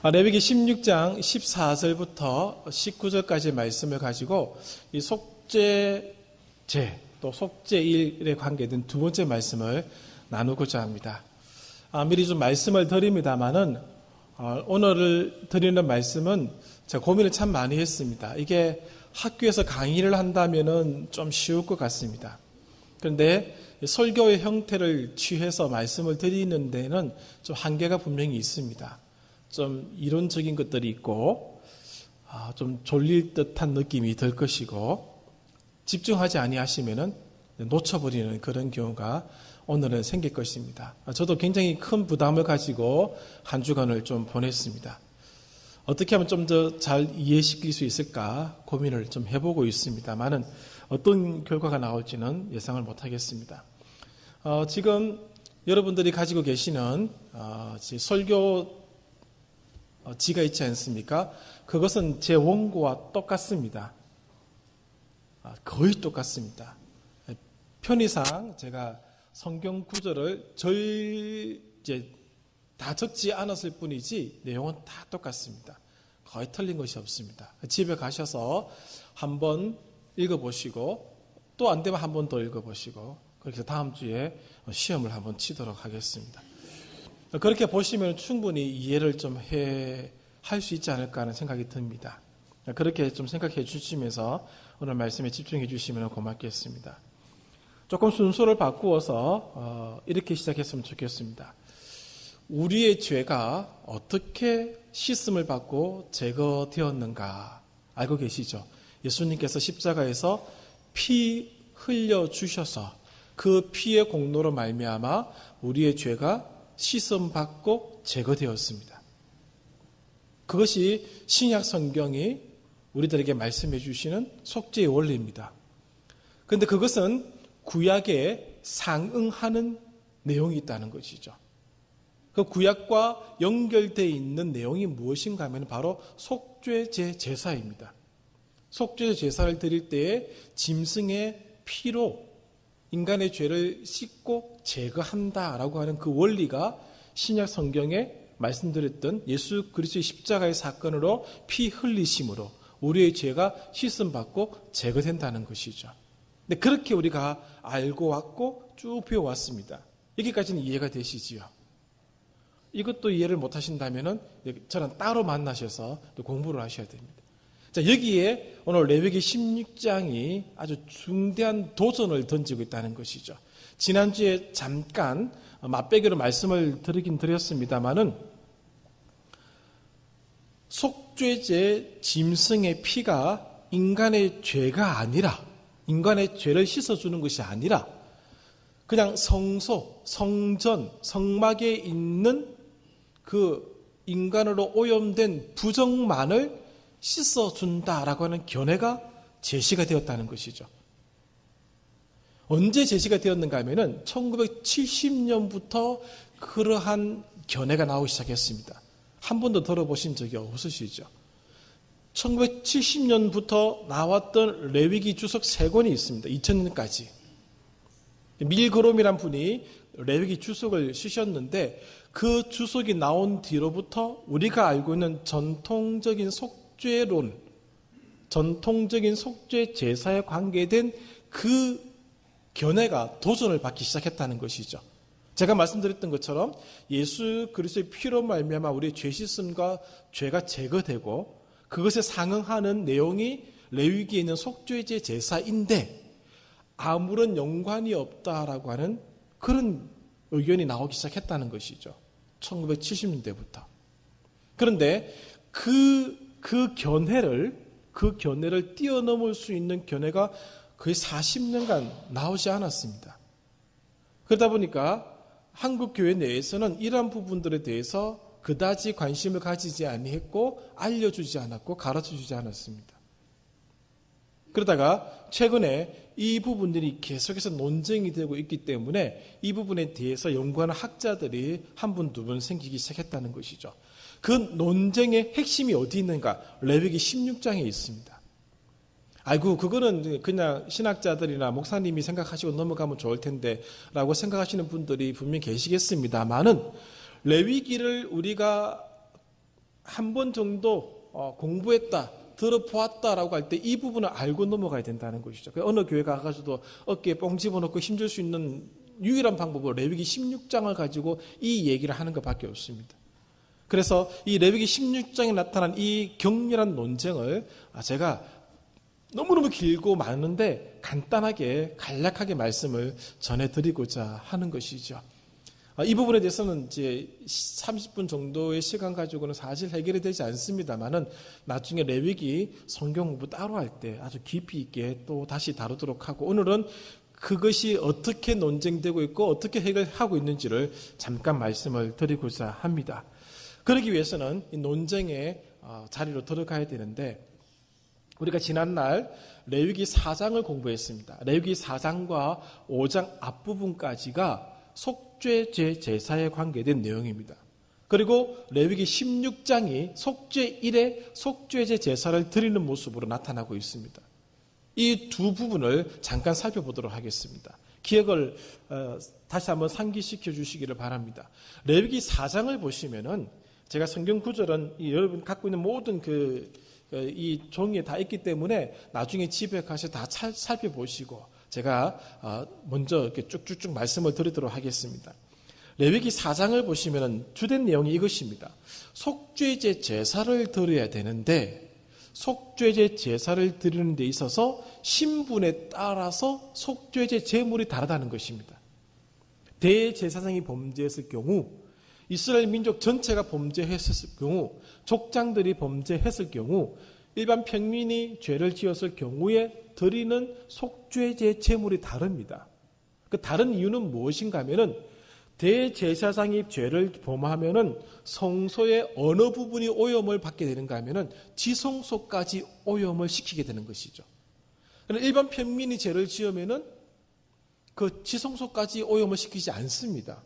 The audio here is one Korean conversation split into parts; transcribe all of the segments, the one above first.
레위기 16장 14절부터 19절까지 말씀을 가지고 이 속죄제 또 속죄일에 관계된 두 번째 말씀을 나누고자 합니다. 미리 좀 말씀을 드립니다만은 오늘 드리는 말씀은 제가 고민을 참 많이 했습니다. 이게 학교에서 강의를 한다면은 좀 쉬울 것 같습니다. 그런데 설교의 형태를 취해서 말씀을 드리는 데는 좀 한계가 분명히 있습니다. 좀 이론적인 것들이 있고 좀 졸릴 듯한 느낌이 들 것이고 집중하지 아니하시면은 놓쳐버리는 그런 경우가 오늘은 생길 것입니다. 저도 굉장히 큰 부담을 가지고 한 주간을 좀 보냈습니다. 어떻게 하면 좀 더 잘 이해시킬 수 있을까 고민을 좀 해보고 있습니다만은 어떤 결과가 나올지는 예상을 못하겠습니다. 지금 여러분들이 가지고 계시는 설교 지가 있지 않습니까? 그것은 제 원고와 똑같습니다. 거의 똑같습니다. 편의상 제가 성경 구절을 다 적지 않았을 뿐이지 내용은 다 똑같습니다. 거의 틀린 것이 없습니다. 집에 가셔서 한번 읽어보시고 또 안 되면 한 번 더 읽어보시고 그렇게 해서 다음 주에 시험을 한번 치도록 하겠습니다. 그렇게 보시면 충분히 이해를 좀 할 수 있지 않을까 하는 생각이 듭니다. 그렇게 좀 생각해 주시면서 오늘 말씀에 집중해 주시면 고맙겠습니다. 조금 순서를 바꾸어서 이렇게 시작했으면 좋겠습니다. 우리의 죄가 어떻게 씻음을 받고 제거되었는가 알고 계시죠? 예수님께서 십자가에서 피 흘려주셔서 그 피의 공로로 말미암아 우리의 죄가 씻음 받고 제거되었습니다. 그것이 신약 성경이 우리들에게 말씀해 주시는 속죄의 원리입니다. 그런데 그것은 구약에 상응하는 내용이 있다는 것이죠. 그 구약과 연결되어 있는 내용이 무엇인가 하면 바로 속죄제 제사입니다. 속죄제 제사를 드릴 때에 짐승의 피로 인간의 죄를 씻고 제거한다라고 하는 그 원리가 신약 성경에 말씀드렸던 예수 그리스도의 십자가의 사건으로 피 흘리심으로 우리의 죄가 씻음받고 제거된다는 것이죠. 근데 그렇게 우리가 알고 왔고 쭉 배워왔습니다. 여기까지는 이해가 되시지요? 이것도 이해를 못하신다면 저랑 따로 만나셔서 또 공부를 하셔야 됩니다. 자, 여기에 오늘 레위기 16장이 아주 중대한 도전을 던지고 있다는 것이죠. 지난주에 잠깐 맛배기로 말씀을 드리긴 드렸습니다만은 속죄제 짐승의 피가 인간의 죄가 아니라 인간의 죄를 씻어주는 것이 아니라 그냥 성소, 성전, 성막에 있는 그 인간으로 오염된 부정만을 씻어준다라고 하는 견해가 제시가 되었다는 것이죠. 언제 제시가 되었는가 하면은 1970년부터 그러한 견해가 나오기 시작했습니다. 한 번도 들어보신 적이 없으시죠? 1970년부터 나왔던 레위기 주석 3권이 있습니다. 2000년까지. 밀그롬이란 분이 레위기 주석을 쓰셨는데 그 주석이 나온 뒤로부터 우리가 알고 있는 전통적인 속죄론, 전통적인 속죄 제사에 관계된 그 견해가 도전을 받기 시작했다는 것이죠. 제가 말씀드렸던 것처럼 예수 그리스도의 피로 말미암아 우리의 죄 씻음과 죄가 제거되고 그것에 상응하는 내용이 레위기에 있는 속죄제 제사인데 아무런 연관이 없다라고 하는 그런 의견이 나오기 시작했다는 것이죠. 1970년대부터. 그런데 그 견해를 뛰어넘을 수 있는 견해가 거의 40년간 나오지 않았습니다. 그러다 보니까 한국 교회 내에서는 이러한 부분들에 대해서 그다지 관심을 가지지 아니했고 알려주지 않았고 가르쳐주지 않았습니다. 그러다가 최근에 이 부분들이 계속해서 논쟁이 되고 있기 때문에 이 부분에 대해서 연구하는 학자들이 한 분, 두 분 생기기 시작했다는 것이죠. 그 논쟁의 핵심이 어디 있는가? 레위기 16장에 있습니다. 아이고 그거는 그냥 신학자들이나 목사님이 생각하시고 넘어가면 좋을 텐데 라고 생각하시는 분들이 분명히 계시겠습니다만은 레위기를 우리가 한 번 정도 공부했다, 들어보았다라고 할 때 이 부분을 알고 넘어가야 된다는 것이죠. 어느 교회 가가지고도 어깨에 뽕 집어넣고 힘줄 수 있는 유일한 방법으로 레위기 16장을 가지고 이 얘기를 하는 것밖에 없습니다. 그래서 이 레위기 16장에 나타난 이 격렬한 논쟁을 제가 너무너무 길고 많은데 간단하게 간략하게 말씀을 전해드리고자 하는 것이죠. 이 부분에 대해서는 이제 30분 정도의 시간 가지고는 사실 해결이 되지 않습니다만은 나중에 레위기 성경 공부 따로 할 때 아주 깊이 있게 또 다시 다루도록 하고, 오늘은 그것이 어떻게 논쟁되고 있고 어떻게 해결하고 있는지를 잠깐 말씀을 드리고자 합니다. 그러기 위해서는 이 논쟁의 자리로 들어가야 되는데, 우리가 지난날 레위기 4장을 공부했습니다. 레위기 4장과 5장 앞부분까지가 속죄제 제사에 관계된 내용입니다. 그리고 레위기 16장이 속죄 1에 속죄제 제사를 드리는 모습으로 나타나고 있습니다. 이 두 부분을 잠깐 살펴보도록 하겠습니다. 기억을 다시 한번 상기시켜 주시기를 바랍니다. 레위기 4장을 보시면은, 제가 성경 구절은 여러분 갖고 있는 모든 이 종이에 다 있기 때문에 나중에 집에 가서 다 살펴보시고 제가 먼저 이렇게 쭉쭉쭉 말씀을 드리도록 하겠습니다. 레위기 4장을 보시면 주된 내용이 이것입니다. 속죄제 제사를 드려야 되는데, 속죄제 제사를 드리는 데 있어서 신분에 따라서 속죄제 제물이 다르다는 것입니다. 대제사장이 범죄했을 경우, 이스라엘 민족 전체가 범죄했을 경우, 족장들이 범죄했을 경우, 일반 평민이 죄를 지었을 경우에 드리는 속죄제 제물이 다릅니다. 그 다른 이유는 무엇인가 하면은, 대제사장이 죄를 범하면은 성소의 어느 부분이 오염을 받게 되는가 하면은 지성소까지 오염을 시키게 되는 것이죠. 그러나 일반 평민이 죄를 지으면은 그 지성소까지 오염을 시키지 않습니다.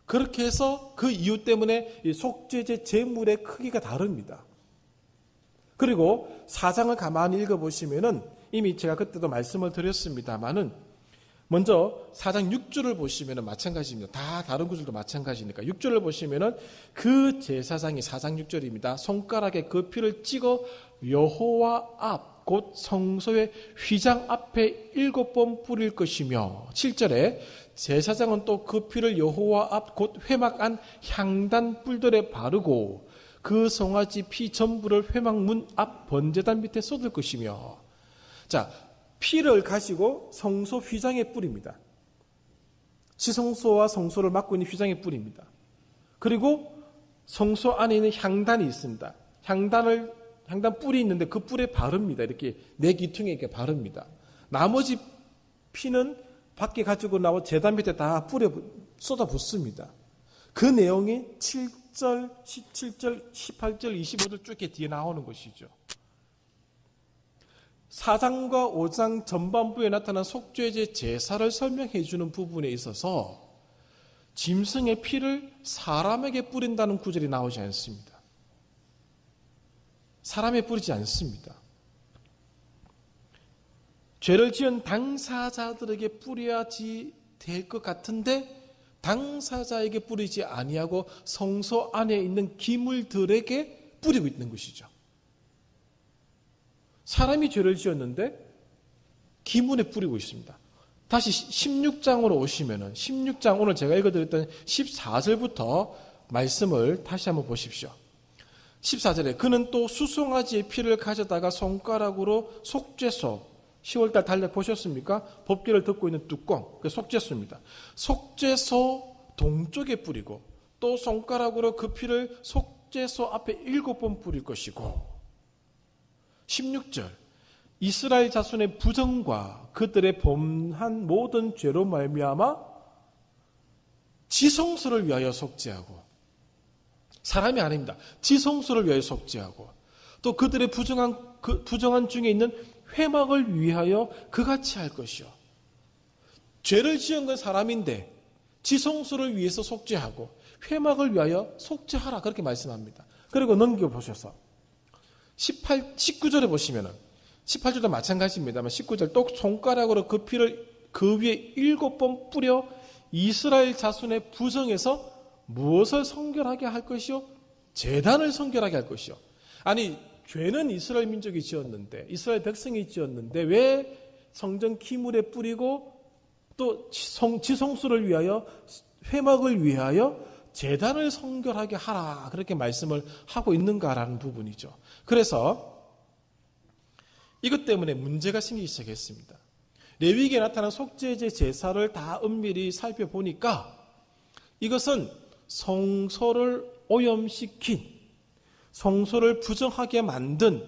그렇게 해서 그 이유 때문에 이 속죄제 제물의 크기가 다릅니다. 그리고 4장을 가만히 읽어보시면은, 이미 제가 그때도 말씀을 드렸습니다만은, 먼저 4장 6절을 보시면은 마찬가지입니다. 다 다른 구절도 마찬가지니까 6절을 보시면은 그 제사장이, 4장 6절입니다. 손가락에 그 피를 찍어 여호와 앞, 곧 성소의 휘장 앞에 7번 뿌릴 것이며, 7절에 제사장은 또 그 피를 여호와 앞, 곧 회막 안 향단 뿔들에 바르고 그 송아지 피 전부를 회막 문 앞 번제단 밑에 쏟을 것이며. 자, 피를 가지고 성소 휘장에 뿌립니다. 지성소와 성소를 막고 있는 휘장에 뿌립니다. 그리고 성소 안에 있는 향단이 있습니다. 향단 뿔이 있는데 그 뿔에 바릅니다. 이렇게 네 기퉁에 이렇게 바릅니다. 나머지 피는 밖에 가지고 나와 제단 밑에 다 쏟아 붓습니다. 그 내용이 7절, 17절, 18절, 25절 쭉 이렇게 뒤에 나오는 것이죠. 4장과 5장 전반부에 나타난 속죄제 제사를 설명해 주는 부분에 있어서 짐승의 피를 사람에게 뿌린다는 구절이 나오지 않습니다. 사람에 뿌리지 않습니다. 죄를 지은 당사자들에게 뿌려야지 될 것 같은데 당사자에게 뿌리지 아니하고 성소 안에 있는 기물들에게 뿌리고 있는 것이죠. 사람이 죄를 지었는데 기문에 뿌리고 있습니다. 다시 16장으로 오시면은 16장 오늘 제가 읽어드렸던 14절부터 말씀을 다시 한번 보십시오. 14절에 그는 또 수송아지의 피를 가져다가 손가락으로 속죄소, 10월달 달력 보셨습니까? 법궤를 덮고 있는 뚜껑, 그 속죄소입니다. 속죄소 동쪽에 뿌리고 또 손가락으로 그 피를 속죄소 앞에 7번 뿌릴 것이고, 16절 이스라엘 자손의 부정과 그들의 범한 모든 죄로 말미암아 지성소를 위하여 속죄하고, 사람이 아닙니다. 지성소를 위하여 속죄하고, 또 그들의 부정한 중에 있는 회막을 위하여 그같이 할 것이요. 죄를 지은 건 사람인데 지성소를 위해서 속죄하고 회막을 위하여 속죄하라, 그렇게 말씀합니다. 그리고 넘겨보셔서 19절에 보시면은 18절도 마찬가지입니다만 19절 또 손가락으로 그 피를 그 위에 7번 뿌려 이스라엘 자손의 부정에서 무엇을 성결하게 할 것이요? 제단을 성결하게 할 것이요. 아니, 죄는 이스라엘 민족이 지었는데, 이스라엘 백성이 지었는데 왜 성전 기물에 뿌리고 또 지성소를 위하여, 회막을 위하여 제단을 성결하게 하라, 그렇게 말씀을 하고 있는가라는 부분이죠. 그래서 이것 때문에 문제가 생기기 시작했습니다. 레위기에 나타난 속죄제 제사를 다 엄밀히 살펴보니까 이것은 성소를 오염시킨, 성소를 부정하게 만든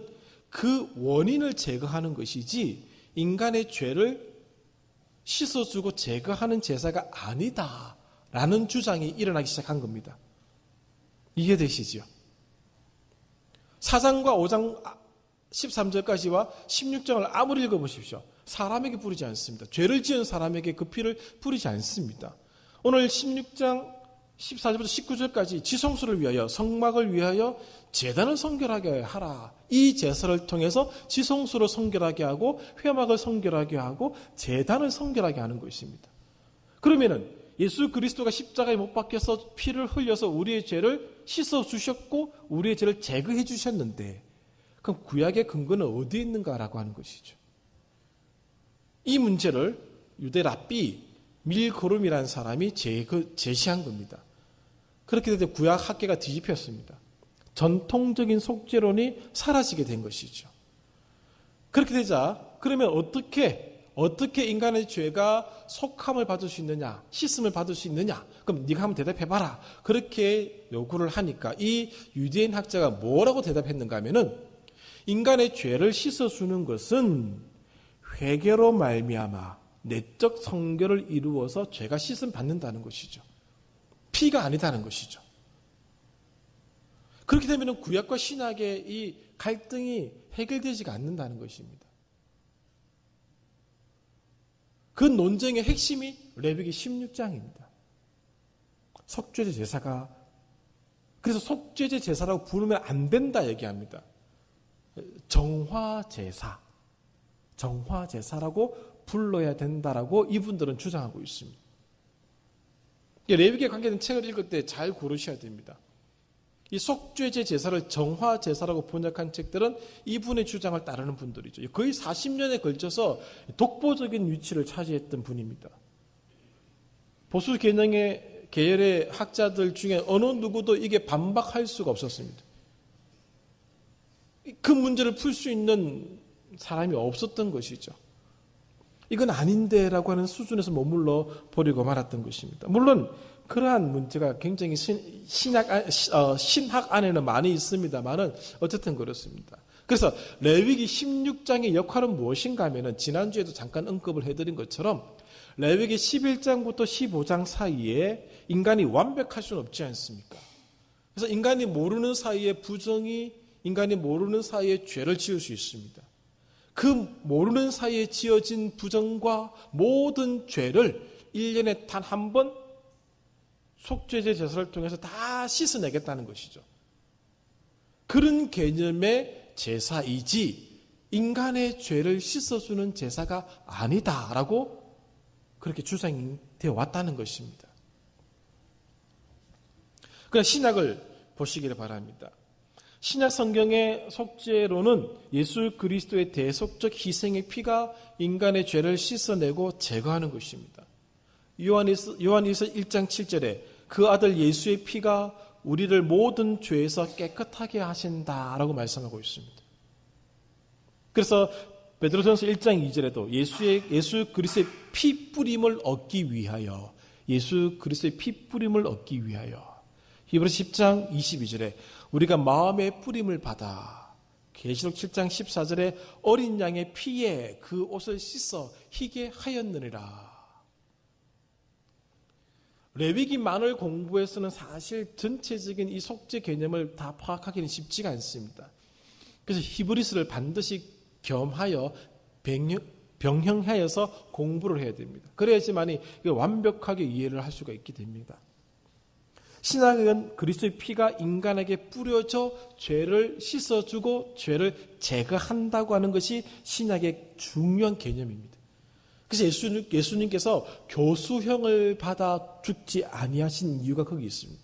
그 원인을 제거하는 것이지 인간의 죄를 씻어주고 제거하는 제사가 아니다라는 주장이 일어나기 시작한 겁니다. 이해되시죠? 4장과 5장 13절까지와 16장을 아무리 읽어보십시오. 사람에게 뿌리지 않습니다. 죄를 지은 사람에게 그 피를 뿌리지 않습니다. 오늘 16장 14절부터 19절까지 지성소를 위하여, 성막을 위하여 제단을 성결하게 하라. 이 제사를 통해서 지성소를 성결하게 하고 회막을 성결하게 하고 제단을 성결하게 하는 것입니다. 그러면은 예수 그리스도가 십자가에 못 박혀서 피를 흘려서 우리의 죄를 씻어주셨고 우리의 죄를 제거해 주셨는데, 그럼 구약의 근거는 어디에 있는가라고 하는 것이죠. 이 문제를 유대 랍비 밀고름이라는 사람이 제시한 겁니다. 그렇게 돼서 구약 학계가 뒤집혔습니다. 전통적인 속죄론이 사라지게 된 것이죠. 그렇게 되자 그러면 어떻게 인간의 죄가 속함을 받을 수 있느냐, 씻음을 받을 수 있느냐, 그럼 네가 한번 대답해봐라, 그렇게 요구를 하니까 이 유대인 학자가 뭐라고 대답했는가 하면은, 인간의 죄를 씻어주는 것은 회개로 말미암아 내적 성결을 이루어서 죄가 씻음 받는다는 것이죠. 피가 아니다는 것이죠. 그렇게 되면 구약과 신약의 이 갈등이 해결되지가 않는다는 것입니다. 그 논쟁의 핵심이 레위기 16장입니다. 속죄제 제사가, 그래서 속죄제 제사라고 부르면 안 된다 얘기합니다. 정화제사라고 불러야 된다라고 이분들은 주장하고 있습니다. 레위기에 관계된 책을 읽을 때 잘 고르셔야 됩니다. 이 속죄제 제사를 정화제사라고 번역한 책들은 이분의 주장을 따르는 분들이죠. 거의 40년에 걸쳐서 독보적인 위치를 차지했던 분입니다. 보수 계열의 학자들 중에 어느 누구도 이게 반박할 수가 없었습니다. 그 문제를 풀 수 있는 사람이 없었던 것이죠. 이건 아닌데라고 하는 수준에서 머물러 버리고 말았던 것입니다. 물론 그러한 문제가 굉장히 신학 안에는 많이 있습니다만은 어쨌든 그렇습니다. 그래서 레위기 16장의 역할은 무엇인가 하면은 지난주에도 잠깐 언급을 해드린 것처럼 레위기 11장부터 15장 사이에 인간이 완벽할 수는 없지 않습니까? 그래서 인간이 모르는 사이에 인간이 모르는 사이에 죄를 지을 수 있습니다. 그 모르는 사이에 지어진 부정과 모든 죄를 1년에 단 한 번 속죄제 제사를 통해서 다 씻어내겠다는 것이죠. 그런 개념의 제사이지 인간의 죄를 씻어주는 제사가 아니다라고 그렇게 주장이 되어 왔다는 것입니다. 그러나 신약을 보시기를 바랍니다. 신약 성경의 속죄로는 예수 그리스도의 대속적 희생의 피가 인간의 죄를 씻어내고 제거하는 것입니다. 요한일서 1장 7절에 그 아들 예수의 피가 우리를 모든 죄에서 깨끗하게 하신다라고 말씀하고 있습니다. 그래서 베드로전서 1장 2절에도 예수 그리스도의 피 뿌림을 얻기 위하여, 히브리서 10장 22절에 우리가 마음의 뿌림을 받아, 계시록 7장 14절에 어린 양의 피에 그 옷을 씻어 희게 하였느니라. 레위기만을 공부해서는 사실 전체적인 이 속죄 개념을 다 파악하기는 쉽지가 않습니다. 그래서 히브리서를 반드시 겸하여 병행하여서 공부를 해야 됩니다. 그래야지만이 완벽하게 이해를 할 수가 있게 됩니다. 신약은 그리스도의 피가 인간에게 뿌려져 죄를 씻어주고 죄를 제거한다고 하는 것이 신약의 중요한 개념입니다. 그래서 예수님께서 교수형을 받아 죽지 아니하신 이유가 거기 있습니다.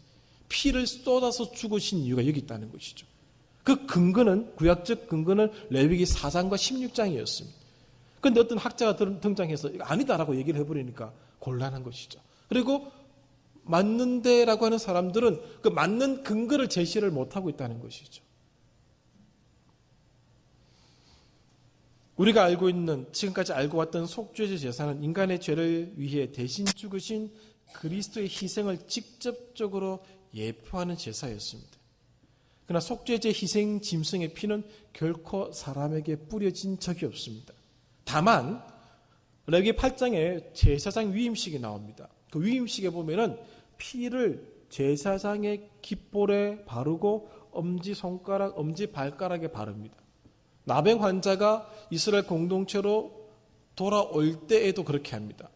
피를 쏟아서 죽으신 이유가 여기 있다는 것이죠. 그 근거는, 구약적 근거는 레위기 4장과 16장이었습니다. 그런데 어떤 학자가 등장해서 이거 아니다라고 얘기를 해버리니까 곤란한 것이죠. 그리고 맞는데라고 하는 사람들은 그 맞는 근거를 제시를 못하고 있다는 것이죠. 우리가 알고 있는, 지금까지 알고 왔던 속죄제 제사는 인간의 죄를 위해 대신 죽으신 그리스도의 희생을 직접적으로 예표하는 제사였습니다. 그러나 속죄제 희생 짐승의 피는 결코 사람에게 뿌려진 적이 없습니다. 다만 레위기 8장에 제사장 위임식이 나옵니다. 그 위임식에 보면은 피를 제사장의 깃볼에 바르고 엄지손가락, 엄지발가락에 바릅니다. 나병 환자가 이스라엘 공동체로 돌아올 때에도 그렇게 합니다.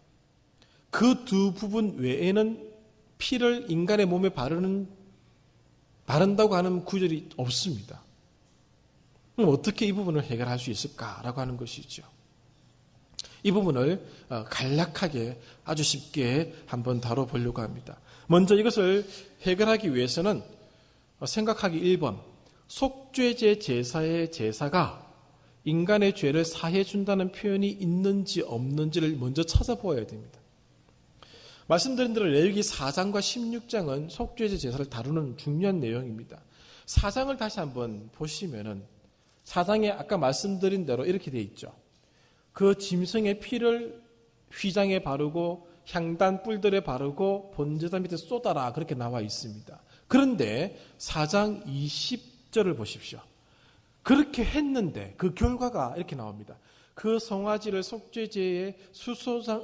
그 두 부분 외에는 피를 인간의 몸에 바른다고 하는 구절이 없습니다. 그럼 어떻게 이 부분을 해결할 수 있을까라고 하는 것이죠. 이 부분을 간략하게 아주 쉽게 한번 다뤄보려고 합니다. 먼저 이것을 해결하기 위해서는 생각하기 1번, 속죄제 제사의 제사가 인간의 죄를 사해 준다는 표현이 있는지 없는지를 먼저 찾아보아야 됩니다. 말씀드린 대로 레위기 4장과 16장은 속죄제 제사를 다루는 중요한 내용입니다. 4장을 다시 한번 보시면은 4장에 아까 말씀드린 대로 이렇게 되어 있죠. 그 짐승의 피를 휘장에 바르고 향단 뿔들에 바르고 번제단 밑에 쏟아라, 그렇게 나와 있습니다. 그런데 4장 20절을 보십시오. 그렇게 했는데 그 결과가 이렇게 나옵니다. 그 송아지를 속죄제의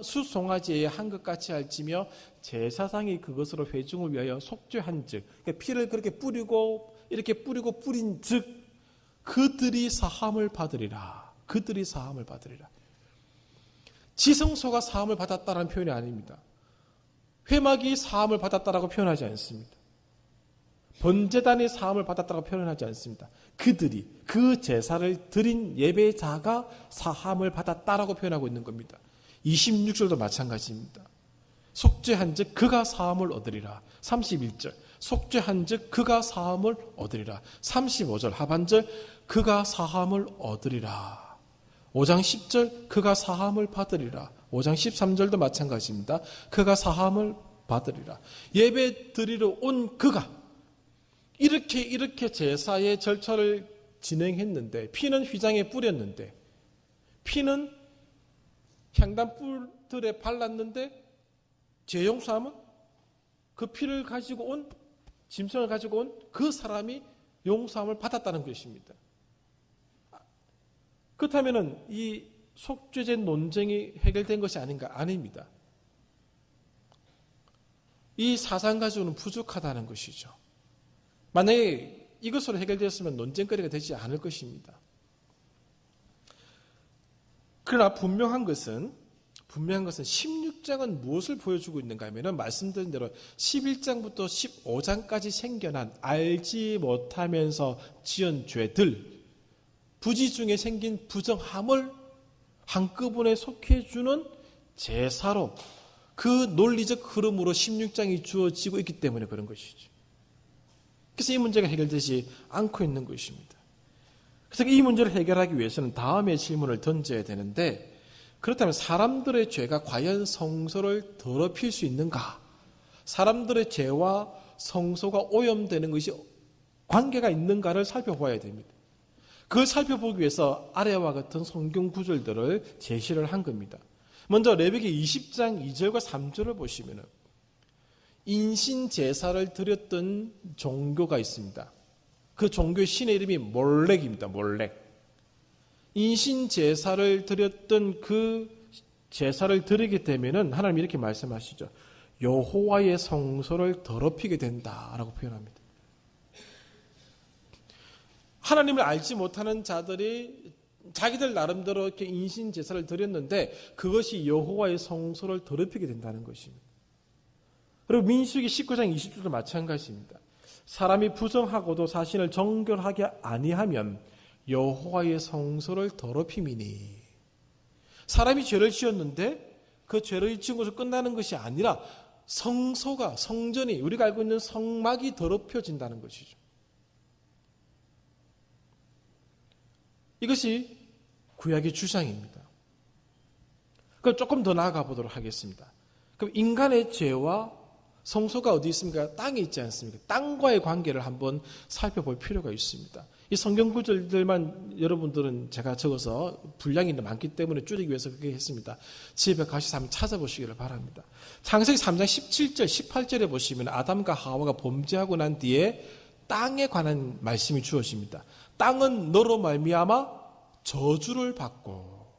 수송아지의 한 것 같이 할지며 제사장이 그것으로 회중을 위하여 속죄한즉, 그러니까 피를 그렇게 뿌리고 이렇게 뿌리고 뿌린즉 그들이 사함을 받으리라. 그들이 사함을 받으리라. 지성소가 사함을 받았다라는 표현이 아닙니다. 회막이 사함을 받았다라고 표현하지 않습니다. 번제단이 사함을 받았다고 표현하지 않습니다. 그들이, 그 제사를 드린 예배자가 사함을 받았다라고 표현하고 있는 겁니다. 26절도 마찬가지입니다. 속죄한즉 그가 사함을 얻으리라. 31절 속죄한즉 그가 사함을 얻으리라. 35절 하반절 그가 사함을 얻으리라. 5장 10절 그가 사함을 받으리라. 5장 13절도 마찬가지입니다. 그가 사함을 받으리라. 예배 드리러 온 그가 이렇게 제사의 절차를 진행했는데, 피는 휘장에 뿌렸는데, 피는 향단 뿔들에 발랐는데, 죄 용서함은 그 피를 가지고 온, 짐승을 가지고 온 그 사람이 용서함을 받았다는 것입니다. 그렇다면 이 속죄제 논쟁이 해결된 것이 아닌가? 아닙니다. 이 사상 가지고는 부족하다는 것이죠. 만약에 이것으로 해결되었으면 논쟁거리가 되지 않을 것입니다. 그러나 분명한 것은 16장은 무엇을 보여주고 있는가 하면 말씀드린 대로 11장부터 15장까지 생겨난 알지 못하면서 지은 죄들, 부지 중에 생긴 부정함을 한꺼번에 속해주는 제사로, 그 논리적 흐름으로 16장이 주어지고 있기 때문에 그런 것이죠. 그래서 이 문제가 해결되지 않고 있는 것입니다. 그래서 이 문제를 해결하기 위해서는 다음의 질문을 던져야 되는데, 그렇다면 사람들의 죄가 과연 성소를 더럽힐 수 있는가? 사람들의 죄와 성소가 오염되는 것이 관계가 있는가를 살펴봐야 됩니다. 그걸 살펴보기 위해서 아래와 같은 성경 구절들을 제시를 한 겁니다. 먼저 레위기 20장 2절과 3절을 보시면은 인신 제사를 드렸던 종교가 있습니다. 그 종교의 신의 이름이 몰렉입니다. 몰렉. 인신 제사를 드렸던 그 제사를 드리게 되면은 하나님이 이렇게 말씀하시죠. 여호와의 성소를 더럽히게 된다라고 표현합니다. 하나님을 알지 못하는 자들이 자기들 나름대로 이렇게 인신 제사를 드렸는데 그것이 여호와의 성소를 더럽히게 된다는 것입니다. 그리고 민수기 19장 20절도 마찬가지입니다. 사람이 부정하고도 자신을 정결하게 아니하면 여호와의 성소를 더럽힘이니. 사람이 죄를 지었는데 그 죄를 지은 것으로 끝나는 것이 아니라 성소가, 성전이, 우리가 알고 있는 성막이 더럽혀진다는 것이죠. 이것이 구약의 주장입니다. 그럼 조금 더 나아가 보도록 하겠습니다. 그럼 인간의 죄와 성소가 어디 있습니까? 땅에 있지 않습니까? 땅과의 관계를 한번 살펴볼 필요가 있습니다. 이 성경 구절들만 여러분들은 제가 적어서 분량이 많기 때문에 줄이기 위해서 그렇게 했습니다. 집에 가셔서 한번 찾아보시기를 바랍니다. 창세기 3장 17절, 18절에 보시면 아담과 하와가 범죄하고 난 뒤에 땅에 관한 말씀이 주어집니다. 땅은 너로 말미암아 저주를 받고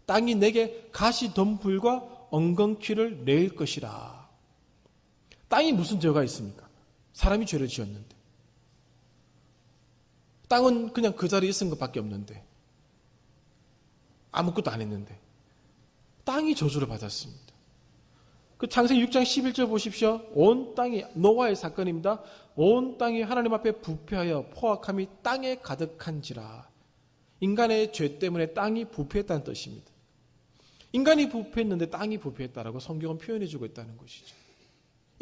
땅이 내게 가시덤불과 엉겅퀴를 내일 것이라. 땅이 무슨 죄가 있습니까? 사람이 죄를 지었는데. 땅은 그냥 그 자리에 있은 것밖에 없는데. 아무것도 안 했는데. 땅이 저주를 받았습니다. 그 창세기 6장 11절 보십시오. 온 땅이, 노아의 사건입니다. 온 땅이 하나님 앞에 부패하여 포악함이 땅에 가득한지라. 인간의 죄 때문에 땅이 부패했다는 뜻입니다. 인간이 부패했는데 땅이 부패했다라고 성경은 표현해주고 있다는 것이죠.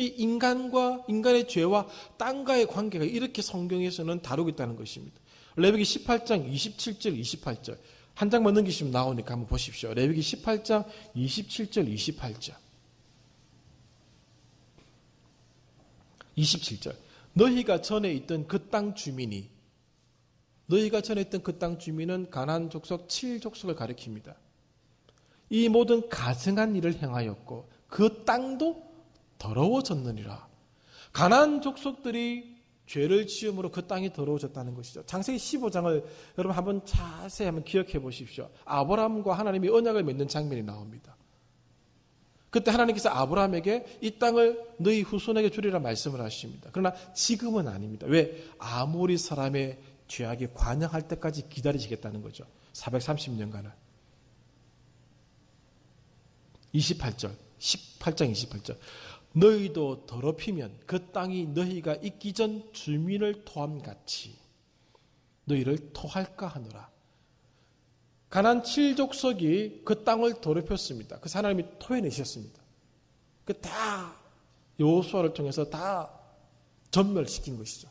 이 인간과 인간의 죄와 땅과의 관계가 이렇게 성경에서는 다루고 있다는 것입니다. 레위기 18장 27절 28절 한 장만 넘기시면 나오니까 한번 보십시오. 레위기 18장 27절 28절 27절 너희가 전에 있던 그 땅 주민이 너희가 전에 있던 그 땅 주민은 가나안 족속 7족속을 가리킵니다. 이 모든 가증한 일을 행하였고 그 땅도 더러워졌느니라. 가나안 족속들이 죄를 지음으로 그 땅이 더러워졌다는 것이죠. 창세기 15장을 여러분 한번 자세히 한번 기억해 보십시오. 아브라함과 하나님이 언약을 맺는 장면이 나옵니다. 그때 하나님께서 아브라함에게 이 땅을 너희 후손에게 주리라 말씀을 하십니다. 그러나 지금은 아닙니다. 왜? 아모리 사람의 죄악에 관영할 때까지 기다리시겠다는 거죠. 430년간을. 28절, 18장 28절. 너희도 더럽히면 그 땅이 너희가 있기 전 주민을 토함같이 너희를 토할까 하노라. 가나안 7족속이 그 땅을 더럽혔습니다. 그 하나님이 토해내셨습니다. 그 다 여호수아를 통해서 다 전멸시킨 것이죠.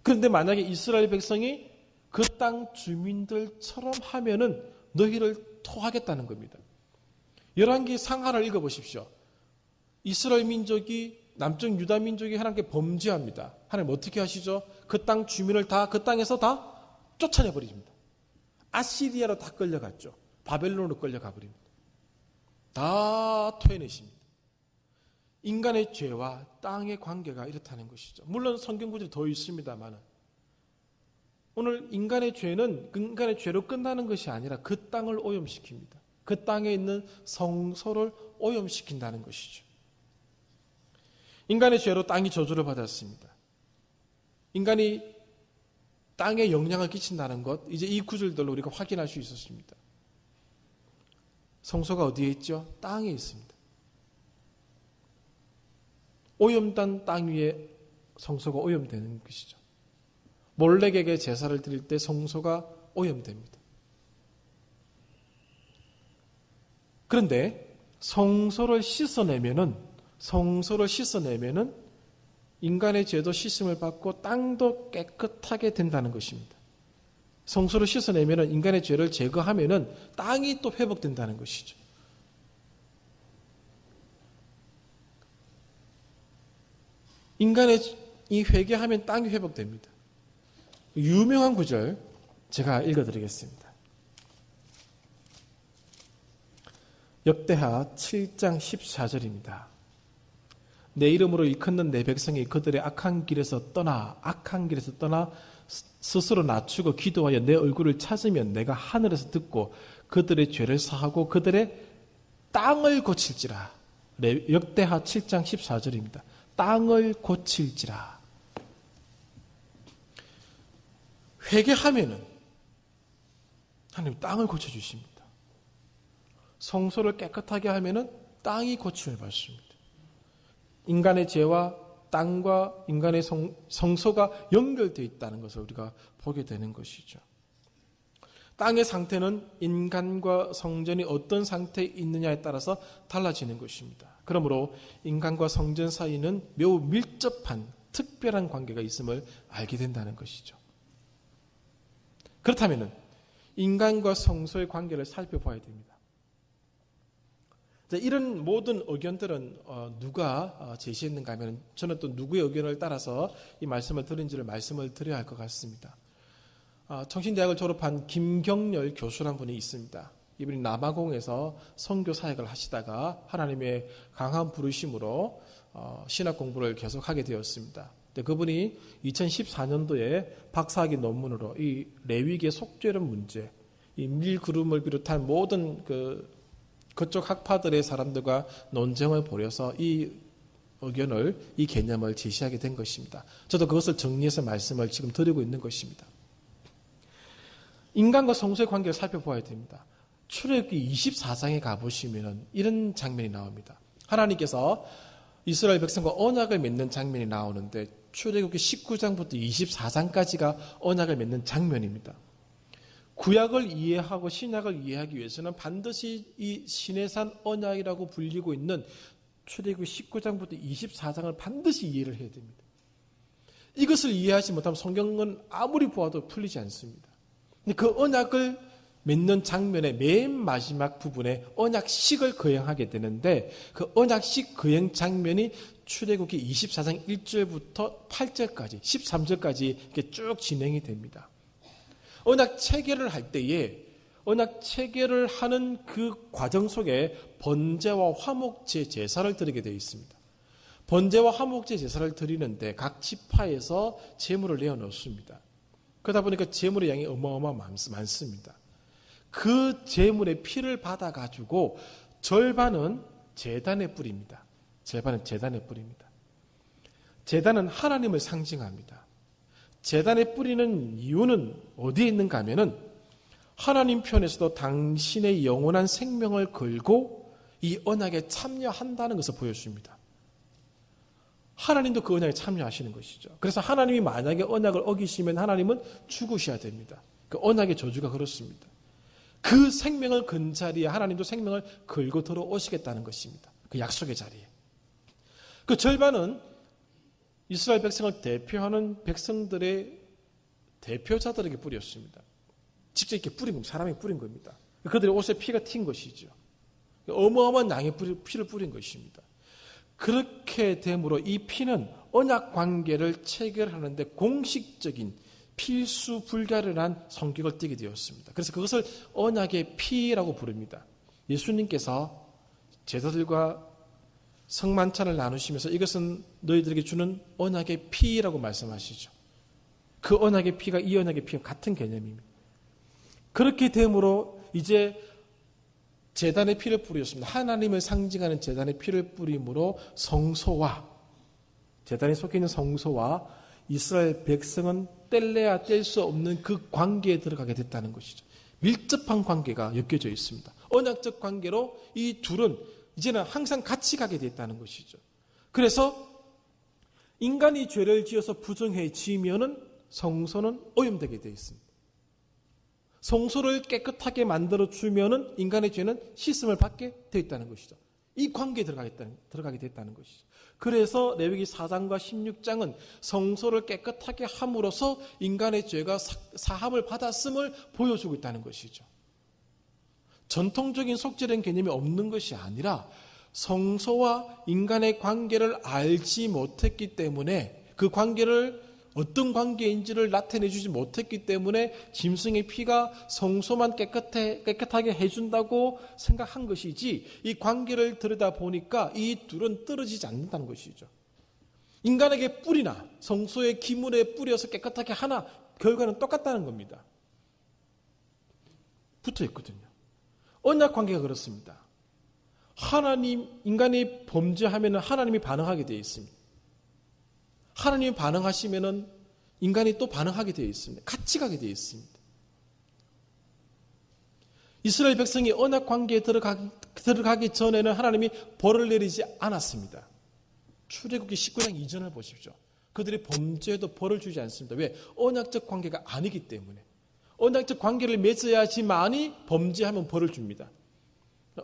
그런데 만약에 이스라엘 백성이 그 땅 주민들처럼 하면은 너희를 토하겠다는 겁니다. 열왕기 상하를 읽어보십시오. 이스라엘 민족이 남쪽 유다 민족이 하나님께 범죄합니다. 하나님 어떻게 하시죠? 그 땅 주민을 다 그 땅에서 다 쫓아내버립니다. 아시리아로 다 끌려갔죠. 바벨론으로 끌려가 버립니다. 다 토해내십니다. 인간의 죄와 땅의 관계가 이렇다는 것이죠. 물론 성경 구절이 더 있습니다만 오늘 인간의 죄는 인간의 죄로 끝나는 것이 아니라 그 땅을 오염시킵니다. 그 땅에 있는 성소를 오염시킨다는 것이죠. 인간의 죄로 땅이 저주를 받았습니다. 인간이 땅에 영향을 끼친다는 것, 이제 이 구절들로 우리가 확인할 수 있었습니다. 성소가 어디에 있죠? 땅에 있습니다. 오염된 땅 위에 성소가 오염되는 것이죠. 몰렉에게 제사를 드릴 때 성소가 오염됩니다. 그런데 성소를 씻어내면은 인간의 죄도 씻음을 받고 땅도 깨끗하게 된다는 것입니다. 성소를 씻어내면은 인간의 죄를 제거하면은 땅이 또 회복된다는 것이죠. 인간이 회개하면 땅이 회복됩니다. 유명한 구절 제가 읽어드리겠습니다. 역대하 7장 14절입니다. 내 이름으로 일컫는 내 백성이 그들의 악한 길에서 떠나 스스로 낮추고 기도하여 내 얼굴을 찾으면 내가 하늘에서 듣고 그들의 죄를 사하고 그들의 땅을 고칠지라. 역대하 7장 14절입니다. 땅을 고칠지라. 회개하면은 하나님 땅을 고쳐주십니다. 성소를 깨끗하게 하면은 땅이 고침을 받습니다. 인간의 죄와 땅과 인간의 성소가 연결되어 있다는 것을 우리가 보게 되는 것이죠. 땅의 상태는 인간과 성전이 어떤 상태에 있느냐에 따라서 달라지는 것입니다. 그러므로 인간과 성전 사이는 매우 밀접한 특별한 관계가 있음을 알게 된다는 것이죠. 그렇다면 인간과 성소의 관계를 살펴봐야 됩니다. 이런 모든 의견들은 누가 제시했는가 하면 저는 또 누구의 의견을 따라서 이 말씀을 드린지를 말씀을 드려야 할 것 같습니다. 청신대학을 졸업한 김경렬 교수라는 분이 있습니다. 이분이 남아공에서 선교 사역을 하시다가 하나님의 강한 부르심으로 신학 공부를 계속하게 되었습니다. 그분이 2014년도에 박사학위 논문으로 이 레위기의 속죄론 문제, 이 밀구름을 비롯한 모든 그쪽 학파들의 사람들과 논쟁을 벌여서 이 의견을, 이 개념을 제시하게 된 것입니다. 저도 그것을 정리해서 말씀을 지금 드리고 있는 것입니다. 인간과 성소의 관계를 살펴봐야 됩니다. 출애굽기 24장에 가보시면 이런 장면이 나옵니다. 하나님께서 이스라엘 백성과 언약을 맺는 장면이 나오는데 출애굽기 19장부터 24장까지가 언약을 맺는 장면입니다. 구약을 이해하고 신약을 이해하기 위해서는 반드시 이 시내산 언약이라고 불리고 있는 출애굽기 19장부터 24장을 반드시 이해를 해야 됩니다. 이것을 이해하지 못하면 성경은 아무리 보아도 풀리지 않습니다. 그 언약을 맺는 장면의 맨 마지막 부분에 언약식을 거행하게 되는데 그 언약식 거행 장면이 출애굽기 24장 1절부터 8절까지 13절까지 이렇게 쭉 진행이 됩니다. 언약 체계를 할 때에 언약 체계를 하는 그 과정 속에 번제와 화목제 제사를 드리게 되어 있습니다. 번제와 화목제 제사를 드리는데 각 지파에서 제물을 내어놓습니다. 그러다 보니까 제물의 양이 많습니다. 그 제물의 피를 받아가지고 절반은 제단에 뿌립니다. 절반은 제단에 뿌립니다. 제단은 하나님을 상징합니다. 제단에 뿌리는 이유는 어디에 있는가 하면은 하나님 편에서도 당신의 영원한 생명을 걸고 이 언약에 참여한다는 것을 보여줍니다. 하나님도 그 언약에 참여하시는 것이죠. 그래서 하나님이 만약에 언약을 어기시면 하나님은 죽으셔야 됩니다. 그 언약의 저주가 그렇습니다. 그 생명을 건 자리에 하나님도 생명을 걸고 들어오시겠다는 것입니다. 그 약속의 자리에. 그 절반은 이스라엘 백성을 대표하는 백성들의 대표자들에게 뿌렸습니다. 직접 이렇게 뿌린 겁니다. 사람이 뿌린 겁니다. 그들의 옷에 피가 튄 것이죠. 어마어마한 양의 피를 뿌린 것입니다. 그렇게 됨으로 이 피는 언약 관계를 체결하는데 공식적인 필수 불가련한 성격을 띠게 되었습니다. 그래서 그것을 언약의 피라고 부릅니다. 예수님께서 제자들과 성만찬을 나누시면서 이것은 너희들에게 주는 언약의 피라고 말씀하시죠. 그 언약의 피가 이 언약의 피와 같은 개념입니다. 그렇게 됨으로 이제 제단의 피를 뿌렸습니다. 하나님을 상징하는 제단의 피를 뿌림으로 성소와 제단에 속해 있는 성소와 이스라엘 백성은 뗄래야 뗄 수 없는 그 관계에 들어가게 됐다는 것이죠. 밀접한 관계가 엮여져 있습니다. 언약적 관계로 이 둘은 이제는 항상 같이 가게 됐다는 것이죠. 그래서 인간이 죄를 지어서 부정해지면은 성소는 오염되게 되어 있습니다. 성소를 깨끗하게 만들어 주면은 인간의 죄는 씻음을 받게 되어 있다는 것이죠. 이 관계에 들어가게 됐다는 것이죠. 그래서 레위기 4장과 16장은 성소를 깨끗하게 함으로써 인간의 죄가 사함을 받았음을 보여주고 있다는 것이죠. 전통적인 속죄된 개념이 없는 것이 아니라 성소와 인간의 관계를 알지 못했기 때문에 그 관계를 어떤 관계인지를 나타내주지 못했기 때문에 짐승의 피가 성소만 깨끗하게 해준다고 생각한 것이지 이 관계를 들여다보니까 이 둘은 떨어지지 않는다는 것이죠. 인간에게 뿌리나 성소의 기물에 뿌려서 깨끗하게 하나 결과는 똑같다는 겁니다. 붙어있거든요. 언약 관계가 그렇습니다. 인간이 범죄하면 하나님이 반응하게 되어 있습니다. 하나님이 반응하시면은 인간이 또 반응하게 되어 있습니다. 같이 가게 되어 있습니다. 이스라엘 백성이 언약 관계에 들어가기 전에는 하나님이 벌을 내리지 않았습니다. 출애굽기 19장 이전을 보십시오. 그들이 범죄해도 벌을 주지 않습니다. 왜? 언약적 관계가 아니기 때문에. 언약적 관계를 맺어야지만이 범죄하면 벌을 줍니다.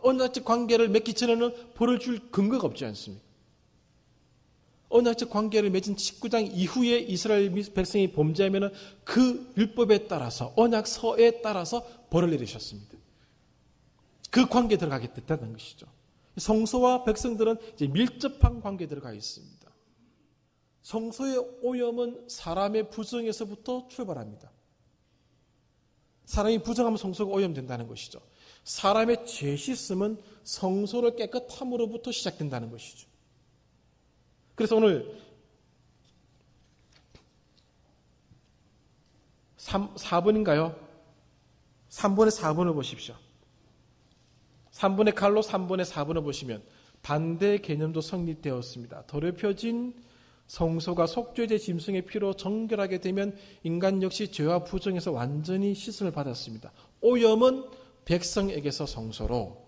언약적 관계를 맺기 전에는 벌을 줄 근거가 없지 않습니까? 언약적 관계를 맺은 19장 이후에 이스라엘 백성이 범죄하면 그 율법에 따라서 언약서에 따라서 벌을 내리셨습니다. 그 관계에 들어가겠다는 것이죠. 성소와 백성들은 이제 밀접한 관계에 들어가 있습니다. 성소의 오염은 사람의 부정에서부터 출발합니다. 사람이 부정하면 성소가 오염된다는 것이죠. 사람의 죄 씻음은 성소를 깨끗함으로부터 시작된다는 것이죠. 그래서 오늘 4번인가요? 3번의 4번을 보십시오. 3번의 칼로 3번의 4번을 보시면 반대 개념도 성립되었습니다. 더럽혀진 성소가 속죄제 짐승의 피로 정결하게 되면 인간 역시 죄와 부정에서 완전히 씻음을 받았습니다. 오염은 백성에게서 성소로,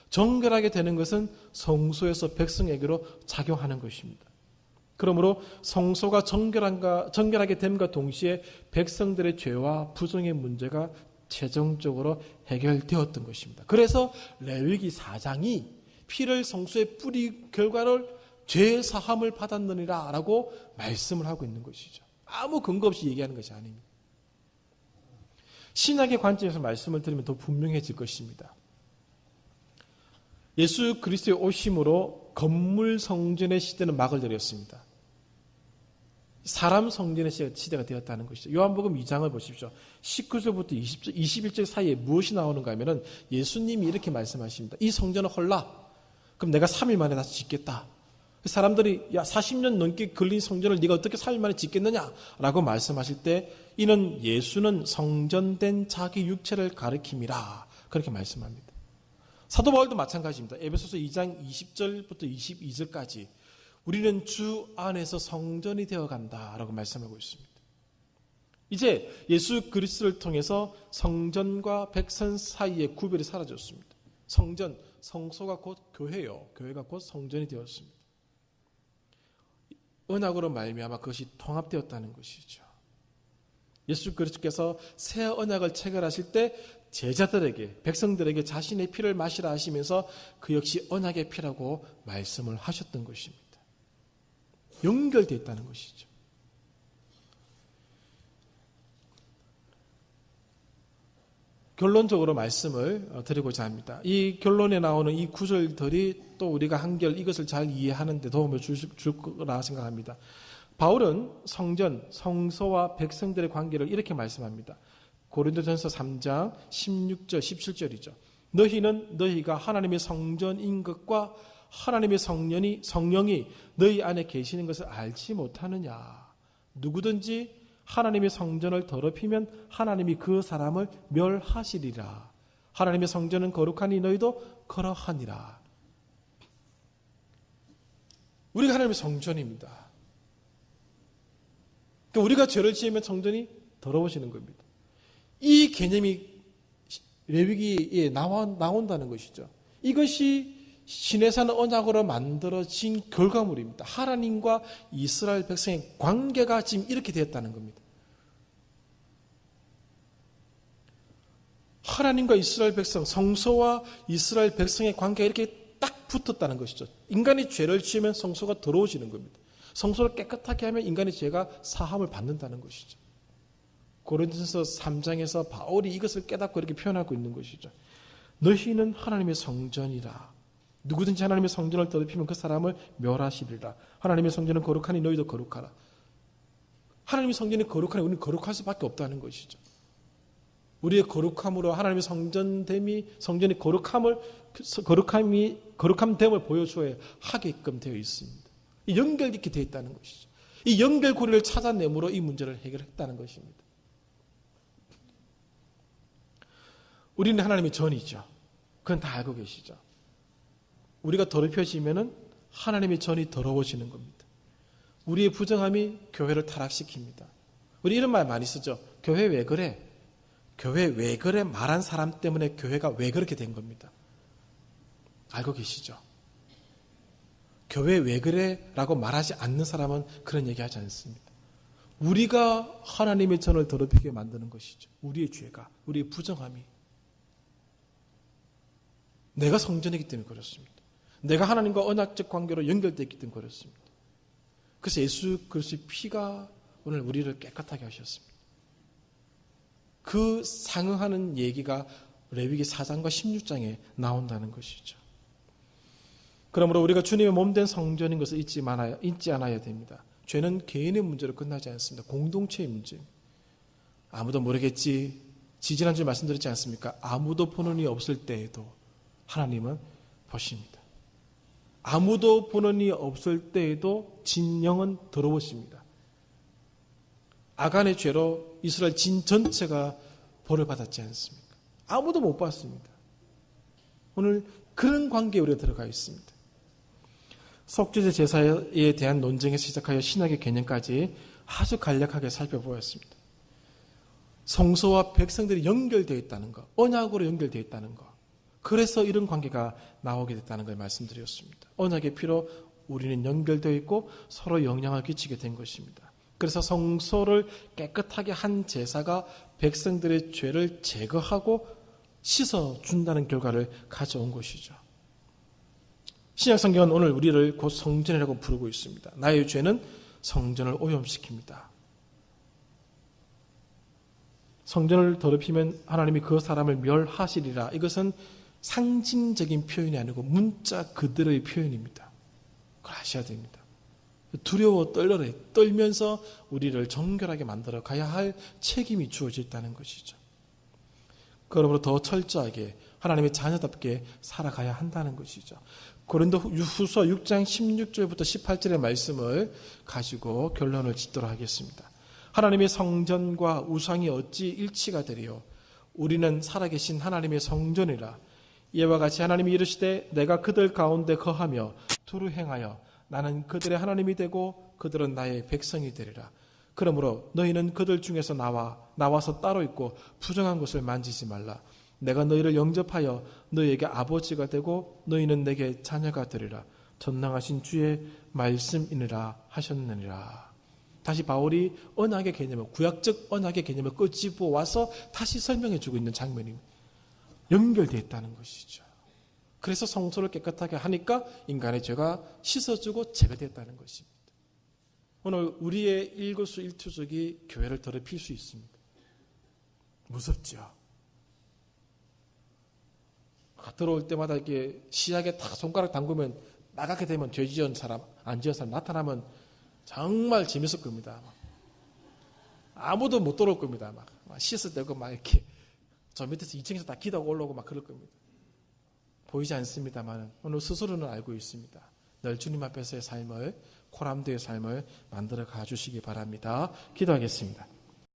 정결하게 되는 것은 성소에서 백성에게로 작용하는 것입니다. 그러므로 성소가 정결하게 됨과 동시에 백성들의 죄와 부정의 문제가 최종적으로 해결되었던 것입니다. 그래서 레위기 4장이 피를 성소에 뿌리 결과를 죄 사함을 받았느니라 라고 말씀을 하고 있는 것이죠. 아무 근거 없이 얘기하는 것이 아닙니다. 신학의 관점에서 말씀을 들으면 더 분명해질 것입니다. 예수 그리스도의 오심으로 건물 성전의 시대는 막을 내렸습니다. 사람 성전의 시대가 되었다는 것이죠. 요한복음 2장을 보십시오. 19절부터 21절 사이에 무엇이 나오는가 하면은 예수님이 이렇게 말씀하십니다. 이 성전은 헐라. 그럼 내가 3일 만에 다시 짓겠다. 사람들이 40년 넘게 걸린 성전을 네가 어떻게 3일 만에 짓겠느냐라고 말씀하실 때 이는 예수는 성전된 자기 육체를 가리킴이라 그렇게 말씀합니다. 사도 바울도 마찬가지입니다. 에베소서 2장 20절부터 22절까지 우리는 주 안에서 성전이 되어간다라고 말씀하고 있습니다. 이제 예수 그리스도를 통해서 성전과 백성 사이의 구별이 사라졌습니다. 성전, 성소가 곧 교회요. 교회가 곧 성전이 되었습니다. 언약으로 말미암아 그것이 통합되었다는 것이죠. 예수 그리스도께서 새 언약을 체결하실 때 제자들에게, 백성들에게 자신의 피를 마시라 하시면서 그 역시 언약의 피라고 말씀을 하셨던 것입니다. 연결되어 있다는 것이죠. 결론적으로 말씀을 드리고자 합니다. 이 결론에 나오는 이 구절들이 또 우리가 한결 이것을 잘 이해하는 데 도움을 줄 거라 생각합니다. 바울은 성전, 성소와 백성들의 관계를 이렇게 말씀합니다. 고린도전서 3장 16절, 17절이죠. 너희는 너희가 하나님의 성전인 것과 하나님의 성령이 너희 안에 계시는 것을 알지 못하느냐. 누구든지 하나님의 성전을 더럽히면 하나님이 그 사람을 멸하시리라. 하나님의 성전은 거룩하니 너희도 거룩하니라. 우리가 하나님의 성전입니다. 그러니까 우리가 죄를 지으면 성전이 더러워지는 겁니다. 이 개념이 레위기에 나온다는 것이죠. 이것이 시내산 언약으로 만들어진 결과물입니다. 하나님과 이스라엘 백성의 관계가 지금 이렇게 되었다는 겁니다. 하나님과 이스라엘 백성, 성소와 이스라엘 백성의 관계가 이렇게 딱 붙었다는 것이죠. 인간이 죄를 지으면 성소가 더러워지는 겁니다. 성소를 깨끗하게 하면 인간의 죄가 사함을 받는다는 것이죠. 고린도전서 3장에서 바울이 이것을 깨닫고 이렇게 표현하고 있는 것이죠. 너희는 하나님의 성전이라. 누구든지 하나님의 성전을 더럽히면 그 사람을 멸하시리라. 하나님의 성전은 거룩하니 너희도 거룩하라. 하나님의 성전이 거룩하니 우리는 거룩할 수밖에 없다는 것이죠. 우리의 거룩함으로 하나님의 성전이 거룩함됨을 보여줘야 하게끔 되어 있습니다. 이 연결되게 되어 있다는 것이죠. 이 연결고리를 찾아내므로 이 문제를 해결했다는 것입니다. 우리는 하나님의 전이죠. 그건 다 알고 계시죠. 우리가 더럽혀지면은 하나님의 전이 더러워지는 겁니다. 우리의 부정함이 교회를 타락시킵니다. 우리 이런 말 많이 쓰죠. 교회 왜 그래? 교회 왜 그래? 말한 사람 때문에 교회가 왜 그렇게 된 겁니다. 알고 계시죠? 교회 왜 그래? 라고 말하지 않는 사람은 그런 얘기하지 않습니다. 우리가 하나님의 전을 더럽히게 만드는 것이죠. 우리의 죄가, 우리의 부정함이. 내가 성전이기 때문에 그렇습니다. 내가 하나님과 언약적 관계로 연결되어 있기 때문에 그렇습니다. 그래서 예수 그리스도의 피가 오늘 우리를 깨끗하게 하셨습니다. 그 상응하는 얘기가 레위기 4장과 16장에 나온다는 것이죠. 그러므로 우리가 주님의 몸된 성전인 것을 잊지 않아야 됩니다. 죄는 개인의 문제로 끝나지 않습니다. 공동체의 문제입니다. 아무도 모르겠지. 지지난주에 말씀드렸지 않습니까? 아무도 보는 이 없을 때에도 하나님은 보십니다. 아무도 보는 이 없을 때에도 진영은 더러우십니다. 아간의 죄로 이스라엘 진 전체가 벌을 받았지 않습니까? 아무도 못 봤습니다. 오늘 그런 관계에 우리가 들어가 있습니다. 속죄제 제사에 대한 논쟁에 시작하여 신학의 개념까지 아주 간략하게 살펴보았습니다. 성소와 백성들이 연결되어 있다는 것, 언약으로 연결되어 있다는 것, 그래서 이런 관계가 나오게 됐다는 걸 말씀드렸습니다. 언약의 피로 우리는 연결되어 있고 서로 영향을 끼치게 된 것입니다. 그래서 성소를 깨끗하게 한 제사가 백성들의 죄를 제거하고 씻어준다는 결과를 가져온 것이죠. 신약성경은 오늘 우리를 곧 성전이라고 부르고 있습니다. 나의 죄는 성전을 오염시킵니다. 성전을 더럽히면 하나님이 그 사람을 멸하시리라. 이것은 상징적인 표현이 아니고 문자 그대로의 표현입니다. 그걸 아셔야 됩니다. 두려워 떨면서 우리를 정결하게 만들어 가야 할 책임이 주어져 있다는 것이죠. 그러므로 더 철저하게 하나님의 자녀답게 살아가야 한다는 것이죠. 고린도후서 6장 16절부터 18절의 말씀을 가지고 결론을 짓도록 하겠습니다. 하나님의 성전과 우상이 어찌 일치가 되리요? 우리는 살아계신 하나님의 성전이라. 이와 같이 하나님이 이르시되 내가 그들 가운데 거하며 두루 행하여 나는 그들의 하나님이 되고 그들은 나의 백성이 되리라. 그러므로 너희는 그들 중에서 나와서 따로 있고 부정한 것을 만지지 말라. 내가 너희를 영접하여 너희에게 아버지가 되고 너희는 내게 자녀가 되리라. 전능하신 주의 말씀이니라 하셨느니라. 다시 바울이 언약의 개념을, 구약적 언약의 개념을 끄집어 와서 다시 설명해 주고 있는 장면이 연결되어 있다는 것이죠. 그래서 성소를 깨끗하게 하니까 인간의 죄가 씻어주고 제거됐다는 것입니다. 오늘 우리의 일거수일투족이 교회를 더럽힐 수 있습니다. 무섭죠. 들어올 때마다 이렇게 시약에 다 손가락 담그면 나가게 되면 죄 지은 사람, 안 지은 사람 나타나면 정말 재밌을 겁니다. 아무도 못 들어올 겁니다. 막 씻을 때고 막 이렇게 저 밑에서 2층에서 다 기도하고 올라오고 막 그럴 겁니다. 보이지 않습니다만 오늘 스스로는 알고 있습니다. 늘 주님 앞에서의 삶을, 코람드의 삶을 만들어 가주시기 바랍니다. 기도하겠습니다.